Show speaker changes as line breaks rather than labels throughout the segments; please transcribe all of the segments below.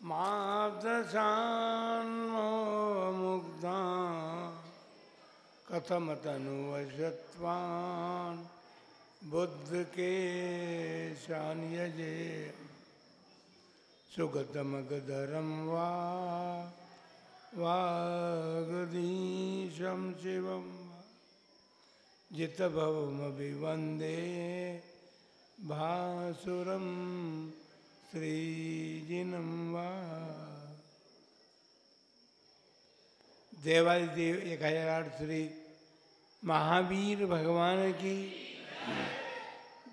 मादशान्मुग्धा कथमतनुवशत्वान् बुद्ध के शान्यजे सुगतमगधरं वा वागधीशं शिवं जितभवमभिवन्दे भासुरं श्रीजिनं वा। देवादिदेव 1008 श्री महावीर भगवान की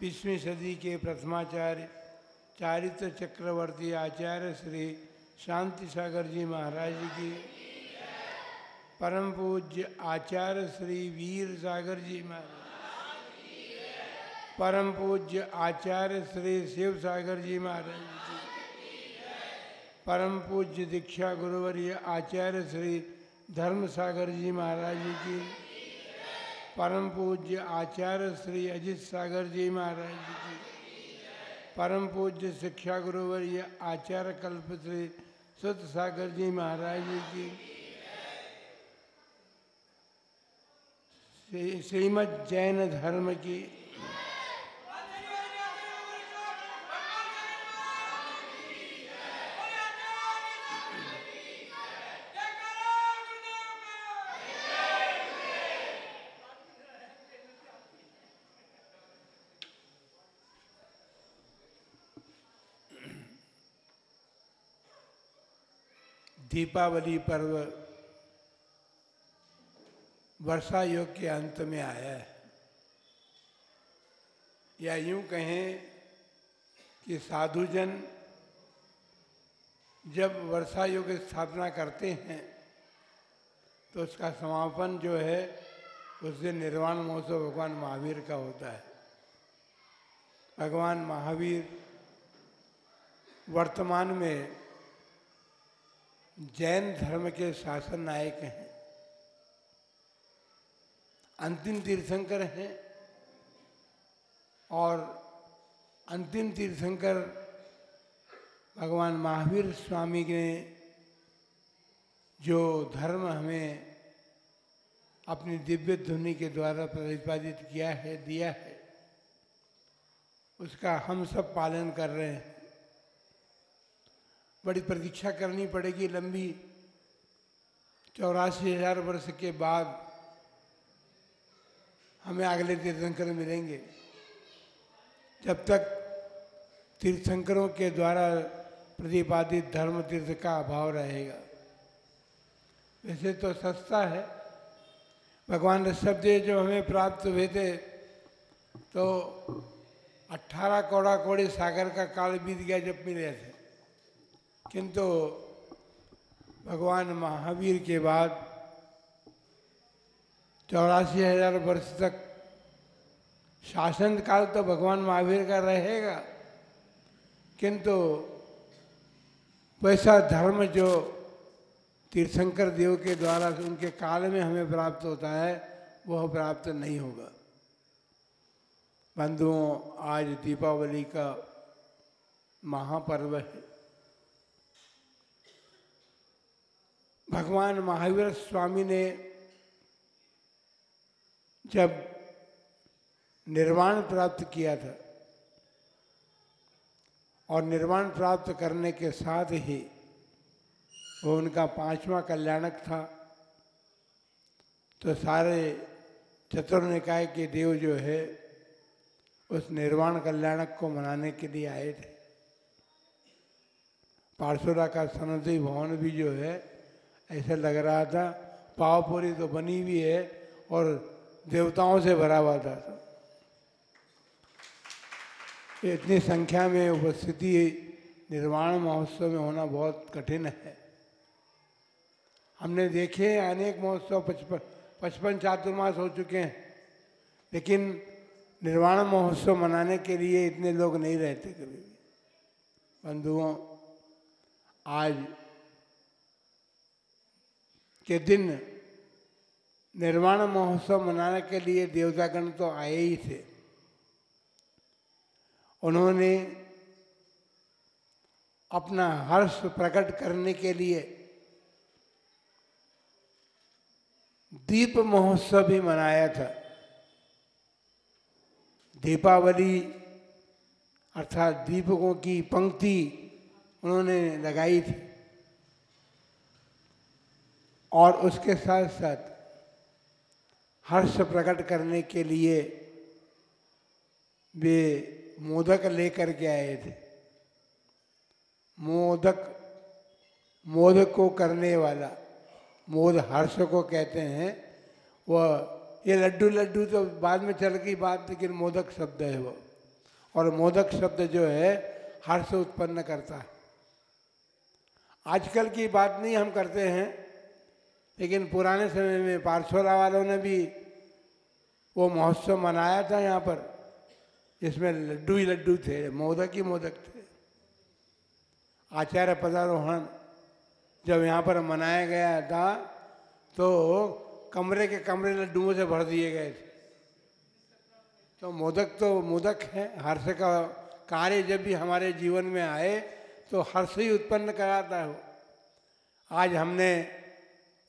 20वीं सदी के प्रथमाचार्य चारित्र चक्रवर्ती आचार्य श्री शांति सागर जी महाराज की, परम पूज्य आचार्य श्री वीर सागर जी महाराज, परम पूज्य आचार्य श्री शिव सागर जी महाराज की, परम पूज्य दीक्षा गुरुवर्य आचार्य श्री धर्म सागर जी महाराज की, परम पूज्य आचार्य श्री अजित सागर जी महाराज की, परम पूज्य शिक्षा गुरुवर्य आचार्य कल्प श्री सुत सागर जी महाराज की, श्रीमद् जैन धर्म की, दीपावली पर्व वर्षा योग के अंत में आया है, या यूं कहें कि साधुजन जब वर्षा योग की स्थापना करते हैं तो उसका समापन जो है उस दिन निर्वाण महोत्सव भगवान महावीर का होता है। भगवान महावीर वर्तमान में जैन धर्म के शासन नायक हैं, अंतिम तीर्थंकर हैं, और अंतिम तीर्थंकर भगवान महावीर स्वामी ने जो धर्म हमें अपनी दिव्य ध्वनि के द्वारा प्रतिपादित किया है, दिया है, उसका हम सब पालन कर रहे हैं। बड़ी प्रतीक्षा करनी पड़ेगी लंबी, 84,000 वर्ष के बाद हमें अगले तीर्थंकर मिलेंगे। जब तक तीर्थंकरों के द्वारा प्रतिपादित धर्म तीर्थ का अभाव रहेगा। वैसे तो सस्ता है, भगवान ऋषभदेव जो हमें प्राप्त हुए थे तो 18 कौड़ा कौड़ी सागर का काल बीत गया जब मिले थे, किंतु भगवान महावीर के बाद 84,000 वर्ष तक शासन काल तो भगवान महावीर का रहेगा, किंतु वैसा धर्म जो तीर्थंकर देव के द्वारा उनके काल में हमें प्राप्त होता है वह प्राप्त नहीं होगा। बंधुओं, आज दीपावली का महापर्व है। भगवान महावीर स्वामी ने जब निर्वाण प्राप्त किया था और निर्वाण प्राप्त करने के साथ ही वो उनका 5वां कल्याणक था, तो सारे चतुर्निकाय के देव जो है उस निर्वाण कल्याणक को मनाने के लिए आए थे। पार्श्वरा का सनदी भवन भी जो है ऐसा लग रहा था, पावपुरी तो बनी हुई है और देवताओं से भरा हुआ था। इतनी संख्या में उपस्थिति निर्वाण महोत्सव में होना बहुत कठिन है। हमने देखे अनेक महोत्सव 55 चातुर्मास हो चुके हैं, लेकिन निर्वाण महोत्सव मनाने के लिए इतने लोग नहीं रहते कभी भी। बंधुओं, आज के दिन निर्वाण महोत्सव मनाने के लिए देवतागण तो आए ही थे। उन्होंने अपना हर्ष प्रकट करने के लिए दीप महोत्सव भी मनाया था। दीपावली अर्थात दीपकों की पंक्ति उन्होंने लगाई थी और उसके साथ साथ हर्ष प्रकट करने के लिए वे मोदक लेकर के आए थे। मोदक को करने वाला, मोद हर्ष को कहते हैं। वह ये लड्डू तो बाद में चल गई बात, लेकिन मोदक शब्द है वो। और मोदक शब्द जो है हर्ष उत्पन्न करता है। आजकल की बात नहीं हम करते हैं, लेकिन पुराने समय में पारछोला वालों ने भी वो महोत्सव मनाया था यहाँ पर, जिसमें लड्डू ही लड्डू थे, मोदक ही मोदक थे। आचार्य पदारोहण जब यहाँ पर मनाया गया था तो कमरे के कमरे लड्डुओं से भर दिए गए थे। तो मोदक है। हर्ष का कार्य जब भी हमारे जीवन में आए तो हर्ष ही उत्पन्न कराता है। आज हमने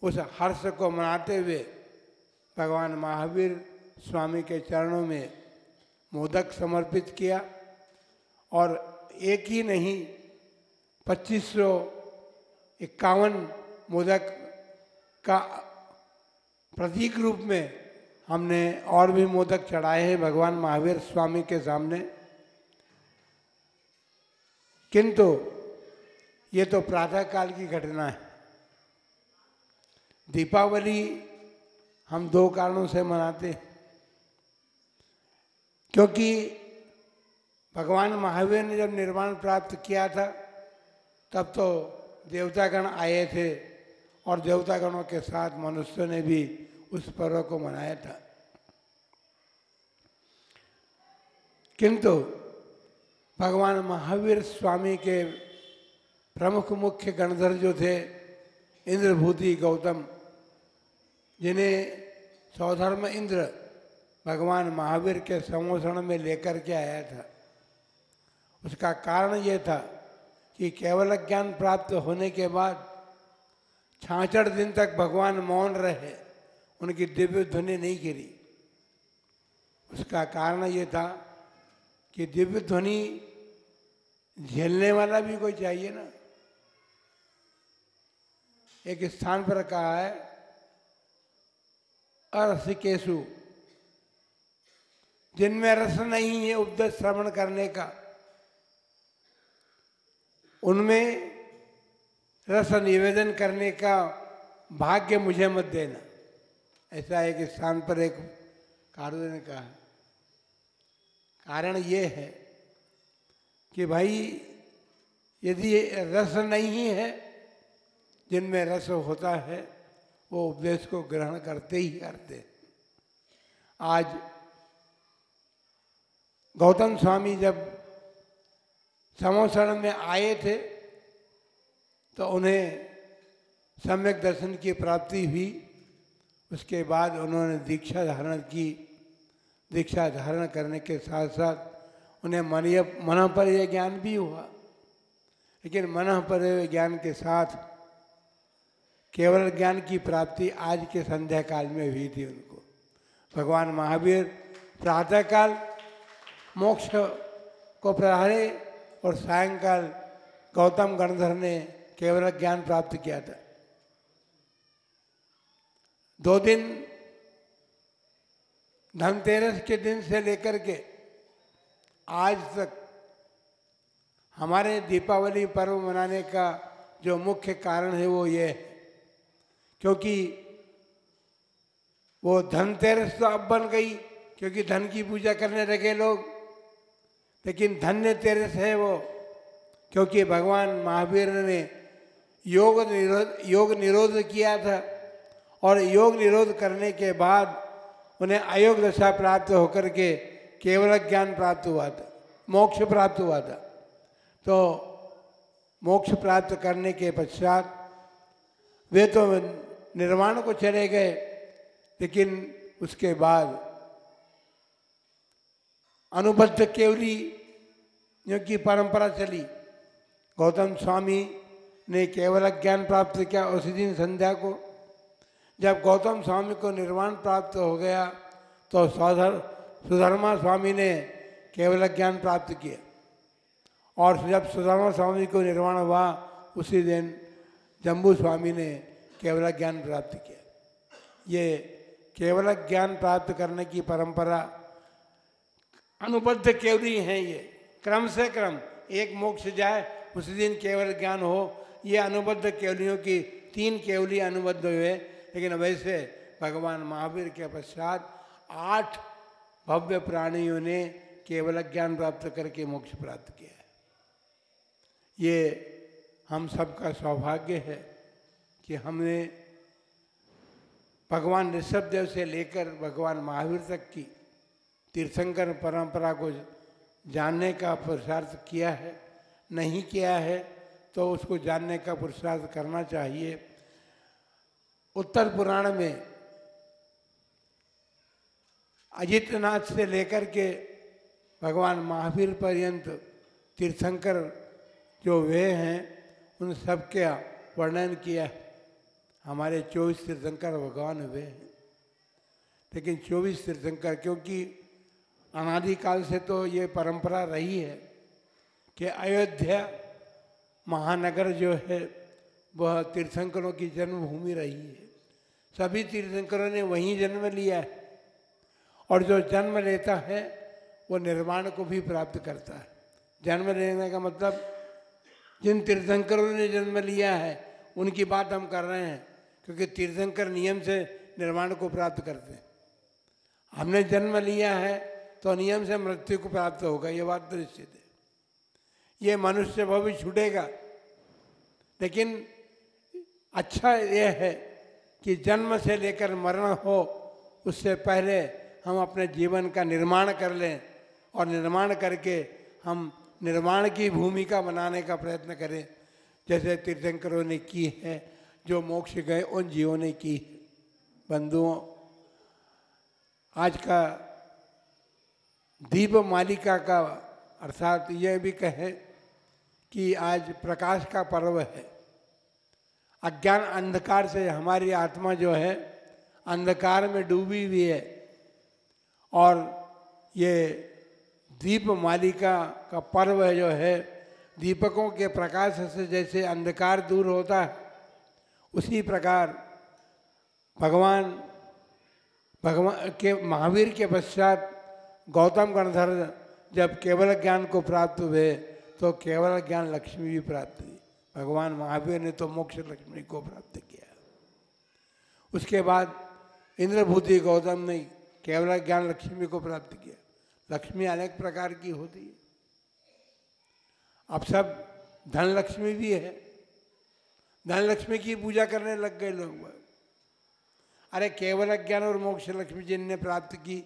उस हर्ष को मनाते हुए भगवान महावीर स्वामी के चरणों में मोदक समर्पित किया। और एक ही नहीं, 2551 मोदक का प्रतीक रूप में हमने और भी मोदक चढ़ाए हैं भगवान महावीर स्वामी के सामने। किंतु ये तो प्रातः काल की घटना है। दीपावली हम दो कारणों से मनाते हैं, क्योंकि भगवान महावीर ने जब निर्वाण प्राप्त किया था तब तो देवतागण आए थे और देवतागणों के साथ मनुष्यों ने भी उस पर्व को मनाया था। किंतु भगवान महावीर स्वामी के प्रमुख मुख्य गणधर जो थे इंद्रभूति गौतम, जिन्हें सौधर्म इंद्र भगवान महावीर के संवत्सरण में लेकर के आया था, उसका कारण ये था कि केवल ज्ञान प्राप्त होने के बाद 66 दिन तक भगवान मौन रहे, उनकी दिव्य ध्वनि नहीं गिरी। उसका कारण ये था कि दिव्य ध्वनि झेलने वाला भी कोई चाहिए ना। एक स्थान पर कहा है अरसिकेशु, जिनमें रस नहीं है उपदेश श्रवण करने का, उनमें रस निवेदन करने का भाग्य मुझे मत देना। ऐसा एक स्थान पर एक कारु ने कहा। कारण ये है कि भाई यदि रस नहीं है, जिनमें रस होता है वो उपदेश को ग्रहण करते ही करते। आज गौतम स्वामी जब संवत्सरण में आए थे तो उन्हें सम्यक दर्शन की प्राप्ति हुई। उसके बाद उन्होंने दीक्षा धारण की। दीक्षा धारण करने के साथ साथ उन्हें मन पर यह ज्ञान भी हुआ, लेकिन मन पर ज्ञान के साथ केवल ज्ञान की प्राप्ति आज के संध्या काल में हुई थी उनको। भगवान महावीर प्रातःकाल मोक्ष को प्रहारे और सायंकाल गौतम गणधर ने केवल ज्ञान प्राप्त किया था। 2 दिन धनतेरस के दिन से लेकर के आज तक हमारे दीपावली पर्व मनाने का जो मुख्य कारण है वो ये है, क्योंकि वो धनतेरस तो अब बन गई क्योंकि धन की पूजा करने लगे लोग, लेकिन धन्य तेरस है वो क्योंकि भगवान महावीर ने योग निरोध किया था और योग निरोध करने के बाद उन्हें अयोग दशा प्राप्त होकर के केवल ज्ञान प्राप्त हुआ था, मोक्ष प्राप्त हुआ था। तो मोक्ष प्राप्त करने के पश्चात वे तो निर्वाण को चले गए, लेकिन उसके बाद अनुबद्ध केवली की परंपरा चली गौतम स्वामी ने केवल ज्ञान प्राप्त किया उसी दिन संध्या को। जब गौतम स्वामी को निर्वाण प्राप्त हो गया तो सुधर्मा स्वामी ने केवल ज्ञान प्राप्त किया, और जब सुधर्मा स्वामी को निर्वाण हुआ उसी दिन जम्बू स्वामी ने केवल ज्ञान प्राप्त किया। ये केवल ज्ञान प्राप्त करने की परंपरा अनुबद्ध केवली हैं। ये क्रम से क्रम एक मोक्ष जाए उसी दिन केवल ज्ञान हो, ये अनुबद्ध केवलियों की 3 केवली अनुबद्ध हुए। लेकिन वैसे भगवान महावीर के पश्चात 8 भव्य प्राणियों ने केवल ज्ञान प्राप्त करके मोक्ष प्राप्त किया है। ये हम सबका सौभाग्य है कि हमने भगवान ऋषभदेव से लेकर भगवान महावीर तक की तीर्थंकर परंपरा को जानने का पुरुषार्थ किया है। नहीं किया है तो उसको जानने का पुरुषार्थ करना चाहिए। उत्तर पुराण में अजितनाथ से लेकर के भगवान महावीर पर्यंत तीर्थंकर जो वे हैं उन सब का वर्णन किया है। हमारे 24 तीर्थंकर भगवान हुए हैं, लेकिन 24 तीर्थंकर, क्योंकि अनादिकाल से तो ये परंपरा रही है कि अयोध्या महानगर जो है वह तीर्थंकरों की जन्मभूमि रही है। सभी तीर्थंकरों ने वहीं जन्म लिया है, और जो जन्म लेता है वो निर्वाण को भी प्राप्त करता है। जन्म लेने का मतलब जिन तीर्थंकरों ने जन्म लिया है उनकी बात हम कर रहे हैं, क्योंकि तीर्थंकर नियम से निर्वाण को प्राप्त करते हैं। हमने जन्म लिया है तो नियम से मृत्यु को प्राप्त होगा, ये बात तो निश्चित है। ये मनुष्य भविष्य छूटेगा, लेकिन अच्छा यह है कि जन्म से लेकर मरण हो उससे पहले हम अपने जीवन का निर्माण कर लें, और निर्माण करके हम निर्माण की भूमिका बनाने का प्रयत्न करें, जैसे तीर्थंकरों ने की है, जो मोक्ष गए उन जीवों ने की है। बंधुओं, आज का दीप मालिका का अर्थात यह भी कहें कि आज प्रकाश का पर्व है। अज्ञान अंधकार से हमारी आत्मा जो है अंधकार में डूबी हुई है, और ये दीप मालिका का पर्व जो है, दीपकों के प्रकाश से जैसे अंधकार दूर होता है, उसी प्रकार भगवान के महावीर के पश्चात गौतम गणधर जब केवल ज्ञान को प्राप्त हुए तो केवल ज्ञान लक्ष्मी भी प्राप्त हुई। भगवान महावीर ने तो मोक्ष लक्ष्मी को प्राप्त किया। उसके बाद इंद्रभूति गौतम ने केवल ज्ञान लक्ष्मी को प्राप्त किया। लक्ष्मी अनेक प्रकार की होती है। अब सब धन लक्ष्मी भी है, धन लक्ष्मी की पूजा करने लग गए लोग। अरे केवल ज्ञान और मोक्ष लक्ष्मी जिनने प्राप्त की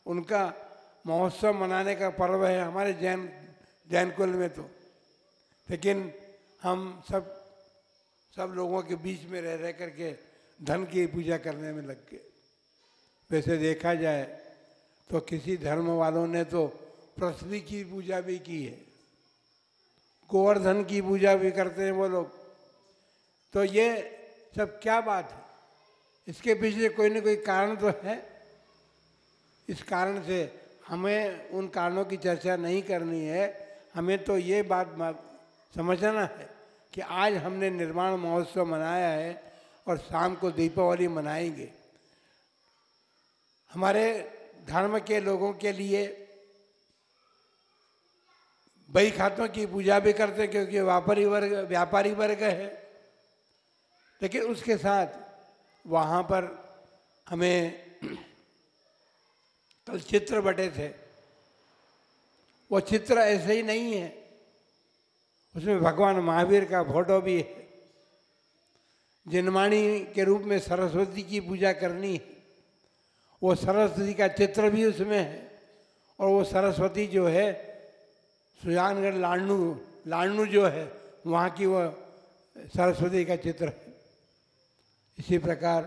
उनका महोत्सव मनाने का पर्व है हमारे जैन कुल में तो। लेकिन हम सब लोगों के बीच में रह करके धन की पूजा करने में लग गए। वैसे देखा जाए तो किसी धर्म वालों ने तो पृथ्वी की पूजा भी की है, गोवर्धन की पूजा भी करते हैं वो लोग। तो ये सब क्या बात है? इसके पीछे कोई ना कोई कारण तो है। इस कारण से हमें उन कारणों की चर्चा नहीं करनी है। हमें तो ये बात समझना है कि आज हमने निर्वाण महोत्सव मनाया है और शाम को दीपावली मनाएंगे। हमारे धर्म के लोगों के लिए बही खातों की पूजा भी करते हैं, क्योंकि व्यापारी वर्ग है। लेकिन उसके साथ वहाँ पर हमें कल चित्र बटे थे, वो चित्र ऐसे ही नहीं है, उसमें भगवान महावीर का फोटो भी है। जिनवाणी के रूप में सरस्वती की पूजा करनी है, वो सरस्वती का चित्र भी उसमें है। और वो सरस्वती जो है सुजानगढ़ लाडनू जो है वहाँ की वो सरस्वती का चित्र है। इसी प्रकार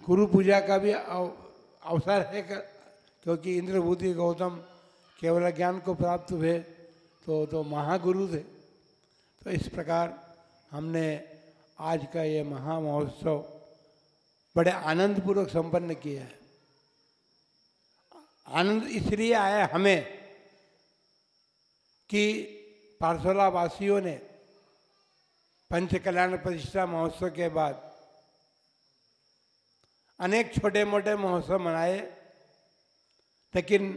गुरु पूजा का भी अवसर है, क्योंकि इंद्रभूति गौतम केवल ज्ञान को प्राप्त हुए तो महागुरु थे। तो इस प्रकार हमने आज का ये महा महोत्सव बड़े आनंदपूर्वक संपन्न किया है। आनंद इसलिए आया हमें कि पारसोला वासियों ने पंच कल्याण प्रतिष्ठा महोत्सव के बाद अनेक छोटे मोटे महोत्सव मनाए, लेकिन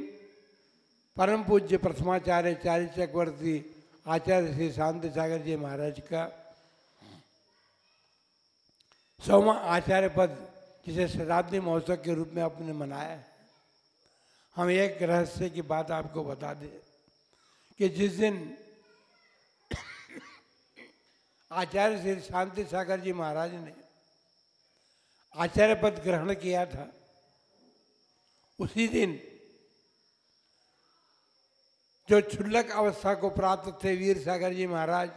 परम पूज्य प्रथमाचार्य चार्य चक्रवर्ती आचार्य श्री शांति सागर जी महाराज का 100वां आचार्य पद, जिसे शताब्दी महोत्सव के रूप में आपने मनाया है। हम एक रहस्य की बात आपको बता दें कि जिस दिन आचार्य श्री शांति सागर जी महाराज ने आचार्य पद ग्रहण किया था, उसी दिन जो क्षुल्लक अवस्था को प्राप्त थे वीर सागर जी महाराज,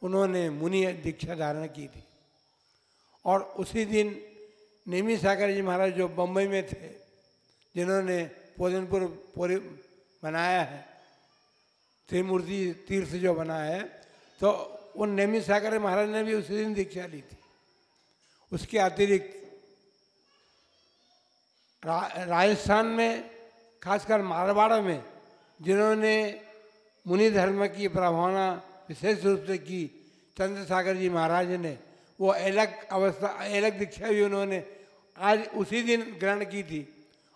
उन्होंने मुनि दीक्षा धारण की थी। और उसी दिन नेमी सागर जी महाराज जो बम्बई में थे, जिन्होंने पोदनपुर पूरी बनाया है, त्रिमूर्ति तीर्थ जो बनाया है, तो उन नेमी सागर महाराज ने भी उसी दिन दीक्षा ली थी। उसके अतिरिक्त राजस्थान में, खासकर मारवाड़ में, जिन्होंने मुनि धर्म की प्रभावना विशेष रूप से की, चंद्र सागर जी महाराज ने वो अलग अवस्था, अलग दीक्षा भी उन्होंने आज उसी दिन ग्रहण की थी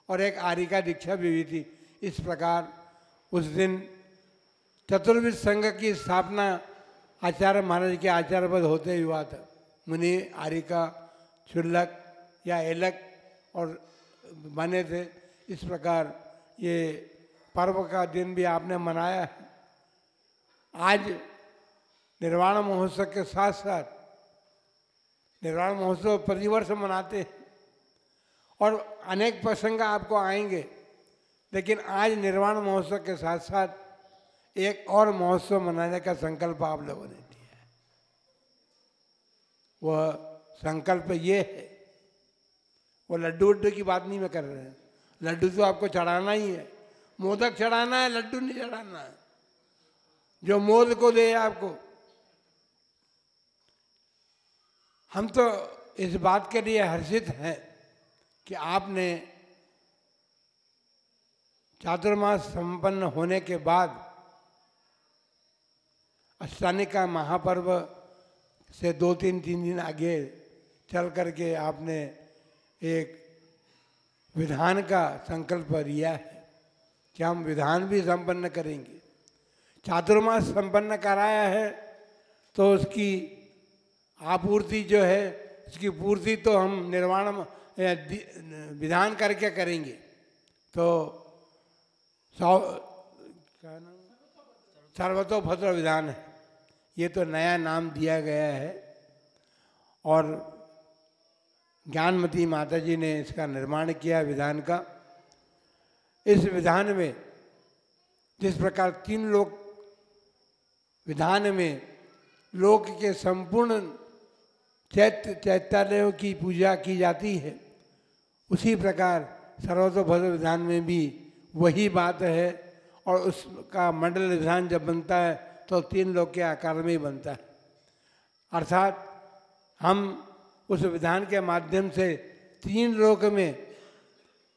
और एक आरिका दीक्षा भी हुई थी। इस प्रकार उस दिन चतुर्विद संघ की स्थापना आचार्य महाराज के आचार्य पद होते हुआ था। मुनि, आरिका, क्षुल्लक या एलक और बने थे। इस प्रकार ये पर्व का दिन भी आपने मनाया है। आज निर्वाण महोत्सव के साथ साथ निर्वाण महोत्सव प्रतिवर्ष मनाते हैं और अनेक प्रसंग आपको आएंगे, लेकिन आज निर्वाण महोत्सव के साथ साथ एक और महोत्सव मनाने का संकल्प आप लोगों ने लिया है। वह संकल्प ये है, वो लड्डू वड्डू की बात नहीं मैं कर रहे हैं। लड्डू तो आपको चढ़ाना ही है, मोदक चढ़ाना है, लड्डू नहीं चढ़ाना है। जो मोद को दे आपको, हम तो इस बात के लिए हर्षित हैं कि आपने चातुर्मास संपन्न होने के बाद अष्टानी का महापर्व से 2-3 दिन आगे चल करके आपने एक विधान का संकल्प लिया है कि हम विधान भी संपन्न करेंगे। चातुर्मास संपन्न कराया है तो उसकी आपूर्ति जो है, उसकी पूर्ति तो हम निर्वाण विधान करके करेंगे। तो सर्वतोभद्र विधान है, ये तो नया नाम दिया गया है और ज्ञानमती माता जी ने इसका निर्माण किया विधान का। इस विधान में जिस प्रकार 3 लोक विधान में लोक के संपूर्ण चैत्यालयों की पूजा की जाती है, उसी प्रकार सर्वतोभद्र विधान में भी वही बात है। और उसका मंडल विधान जब बनता है तो 3 लोक के आकार में ही बनता है। अर्थात हम उस विधान के माध्यम से 3 लोक में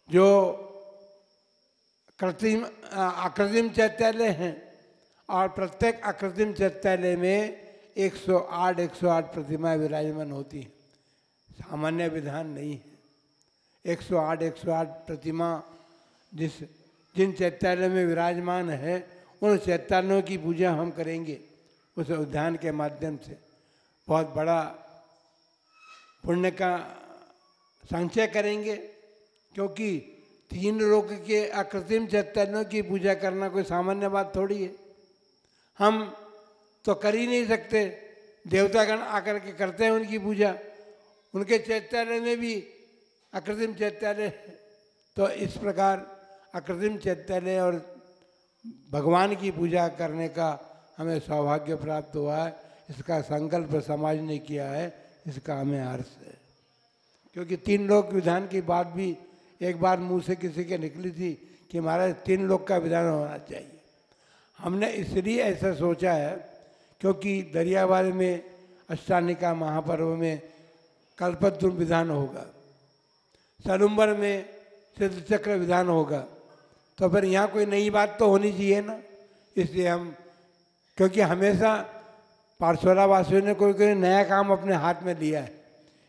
जो आकृतिम चैत्यालय हैं और प्रत्येक आकृतिम चैत्यालय में 108 प्रतिमाएं विराजमान होती हैं। सामान्य विधान नहीं है। 108 प्रतिमा जिन चैत्यालय में विराजमान है, उन चैत्यालयों की पूजा हम करेंगे उस उद्यान के माध्यम से। बहुत बड़ा पुण्य का संचय करेंगे, क्योंकि 3 लोक के अकृत्रिम चैत्यालयों की पूजा करना कोई सामान्य बात थोड़ी है। हम तो कर ही नहीं सकते, देवतागण आकर के करते हैं उनकी पूजा। उनके चैत्यालय में भी अकृत्रिम चैत्यालय है। तो इस प्रकार अकृत्रिम चैत्यालय और भगवान की पूजा करने का हमें सौभाग्य प्राप्त हुआ है। इसका संकल्प समाज ने किया है, इसका हमें हर्ष है। क्योंकि 3 लोक विधान की बात भी एक बार मुंह से किसी के निकली थी कि महाराज 3 लोक का विधान होना चाहिए। हमने इसलिए ऐसा सोचा है क्योंकि दरियावाल में अष्टानिका महापर्व में कल्पद्रुम विधान होगा, सलुम्बर में सिद्ध चक्र विधान होगा, तो फिर यहाँ कोई नई बात तो होनी चाहिए ना। इसलिए हम, क्योंकि हमेशा पार्श्वरा वासियों ने कोई कोई नया काम अपने हाथ में लिया है,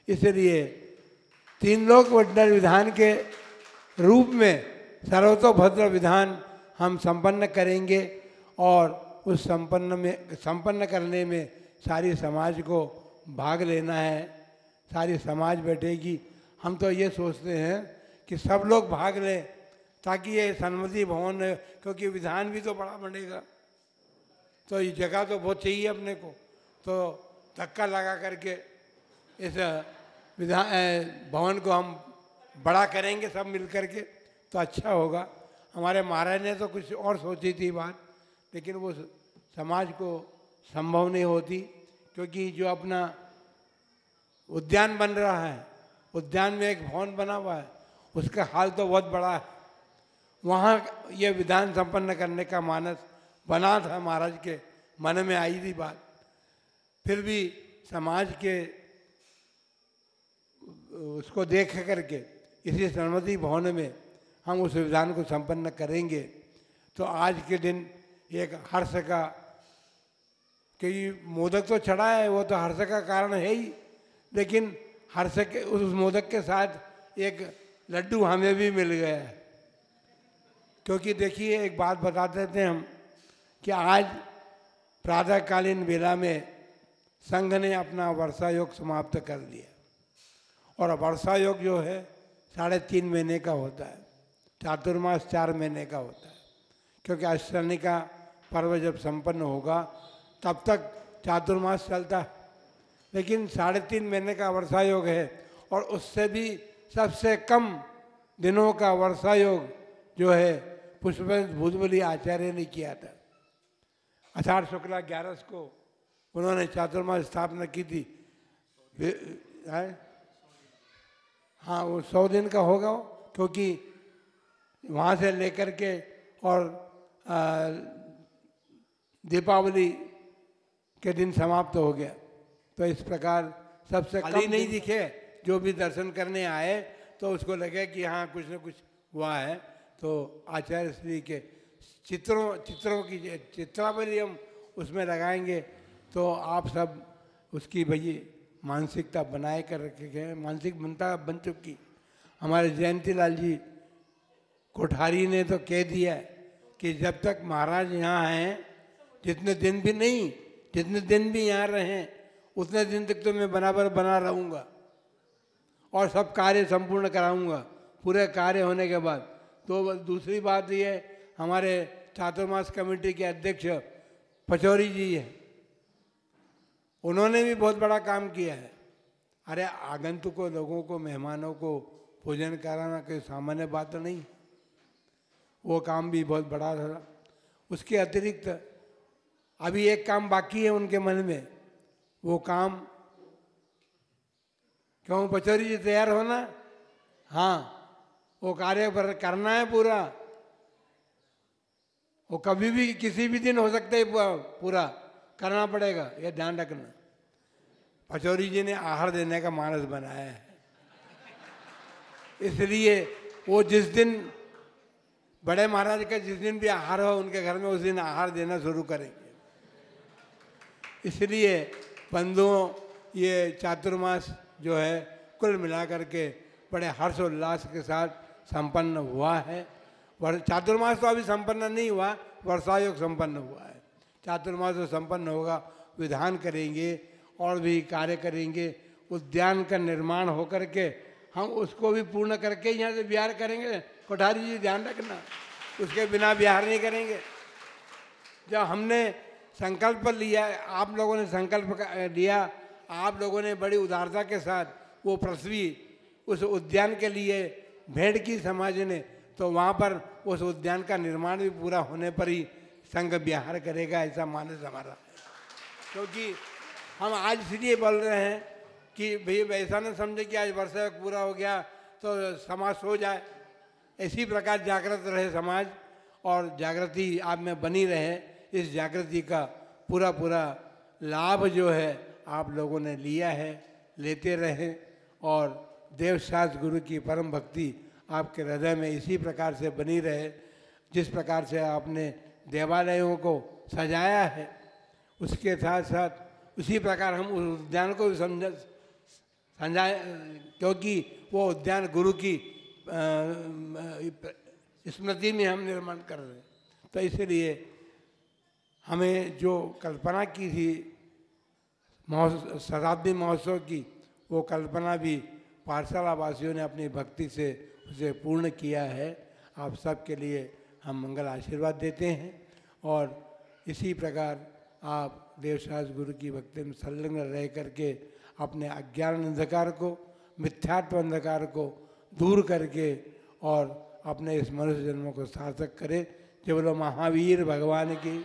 इसलिए तीन लोक मंडल विधान के रूप में सर्वतोभद्र विधान हम संपन्न करेंगे और उस संपन्न करने में सारी समाज को भाग लेना है। सारी समाज बैठेगी। हम तो ये सोचते हैं कि सब लोग भाग लें ताकि ये सन्मति भवन, क्योंकि विधान भी तो बड़ा बनेगा, तो ये जगह तो बहुत चाहिए अपने को, तो धक्का लगा करके इस विधान भवन को हम बड़ा करेंगे सब मिल करके, तो अच्छा होगा। हमारे महाराज ने तो कुछ और सोची थी बात, लेकिन वो समाज को संभव नहीं होती, क्योंकि जो अपना उद्यान बन रहा है, उद्यान में एक भवन बना हुआ है, उसका हाल तो बहुत बड़ा है। वहाँ ये विधान संपन्न करने का मानस बना था, महाराज के मन में आई थी बात। फिर भी समाज के उसको देख करके इसी सन्मति भवन में हम उस विधान को संपन्न करेंगे। तो आज के दिन एक हर्ष का, क्योंकि मोदक तो चढ़ा है, वो तो हर्ष का कारण है ही, लेकिन हर्ष के उस मोदक के साथ एक लड्डू हमें भी मिल गया है। क्योंकि देखिए एक बात बता देते हैं हम कि आज प्रातःकालीन वेला में संघ ने अपना वर्षा योग समाप्त कर दिया, और वर्षा योग जो है 3.5 महीने का होता है, चातुर्मास 4 महीने का होता है। क्योंकि अष्टनिका पर्व जब संपन्न होगा तब तक चातुर्मास चलता है, लेकिन 3.5 महीने का वर्षा योग है, और उससे भी सबसे कम दिनों का वर्षा योग जो है पुष्पेंद्र भूतबली आचार्य ने किया था। आषाढ़ शुक्ला 11 को उन्होंने चातुर्मास स्थापना की थी। हाँ, वो 100 दिन का होगा, क्योंकि वहाँ से लेकर के और दीपावली के दिन समाप्त हो गया। तो इस प्रकार सबसे खाली नहीं दिखे, जो भी दर्शन करने आए तो उसको लगे कि हाँ कुछ न कुछ हुआ है। तो आचार्य श्री के चित्रों की चित्रावली हम उसमें लगाएंगे, तो आप सब उसकी भई मानसिकता बनाए कर रखे, मानसिक बनता बन चुकी। हमारे जयंती लाल जी कोठारी ने तो कह दिया कि जब तक महाराज यहाँ हैं, जितने दिन भी नहीं, जितने दिन भी यहाँ रहें, उतने दिन तक तो मैं बराबर बना रहूँगा और सब कार्य संपूर्ण कराऊँगा पूरे कार्य होने के बाद। तो दूसरी बात ये, हमारे चातुर्मास कमेटी के अध्यक्ष पचौरी जी हैं, उन्होंने भी बहुत बड़ा काम किया है। अरे आगंतुकों, लोगों को, मेहमानों को भोजन कराना कोई सामान्य बात तो नहीं, वो काम भी बहुत बड़ा था। उसके अतिरिक्त अभी एक काम बाकी है उनके मन में, वो काम, क्यों पचौरी जी तैयार होना? हाँ, वो कार्य पर करना है पूरा, वो कभी भी किसी भी दिन हो सकता है, पूरा करना पड़ेगा, ये ध्यान रखना। पचौरी जी ने आहार देने का मानस बनाया है, इसलिए वो जिस दिन बड़े महाराज का जिस दिन भी आहार हो उनके घर में, उस दिन आहार देना शुरू करेंगे। इसलिए बंधुओं, ये चातुर्मास जो है कुल मिलाकर के बड़े हर्षोल्लास के साथ संपन्न हुआ है। चातुर्मास तो अभी संपन्न नहीं हुआ, वर्षायोग संपन्न हुआ है। चातुर्मास तो संपन्न होगा, विधान करेंगे और भी कार्य करेंगे, उद्यान का निर्माण होकर के हम उसको भी पूर्ण करके यहाँ से विहार करेंगे। कोठारी जी ध्यान रखना, उसके बिना विहार नहीं करेंगे। जब हमने संकल्प लिया, आप लोगों ने संकल्प लिया, आप लोगों ने बड़ी उदारता के साथ वो पृथ्वी उस उद्यान के लिए भेंट की समाज ने, तो वहाँ पर उस उद्यान का निर्माण भी पूरा होने पर ही संघ विहार करेगा, ऐसा मानस हमारा। क्योंकि हम आज इसलिए बोल रहे हैं कि भाई वैसा न समझे कि आज वर्षा पूरा हो गया तो समाज सो जाए। इसी प्रकार जागृत रहे समाज, और जागृति आप में बनी रहे, इस जागृति का पूरा लाभ जो है आप लोगों ने लिया है, लेते रहें और देवशास्त्र गुरु की परम भक्ति आपके हृदय में इसी प्रकार से बनी रहे। जिस प्रकार से आपने देवालयों को सजाया है, उसके साथ साथ उसी प्रकार हम उस उद्यान को भी समझाए, क्योंकि वो उद्यान गुरु की स्मृति में हम निर्माण कर रहे हैं। तो इसलिए हमें जो कल्पना की थी शताब्दी महोत्सव की, वो कल्पना भी पाठशाला वासियों ने अपनी भक्ति से उसे पूर्ण किया है। आप सबके लिए हम मंगल आशीर्वाद देते हैं और इसी प्रकार आप देवशास्त्र गुरु की भक्ति में संलग्न रह करके अपने अज्ञान अंधकार को, मिथ्यात्व अंधकार को दूर करके और अपने इस मनुष्य जन्म को सार्थक करें। जय बोलो महावीर भगवान की।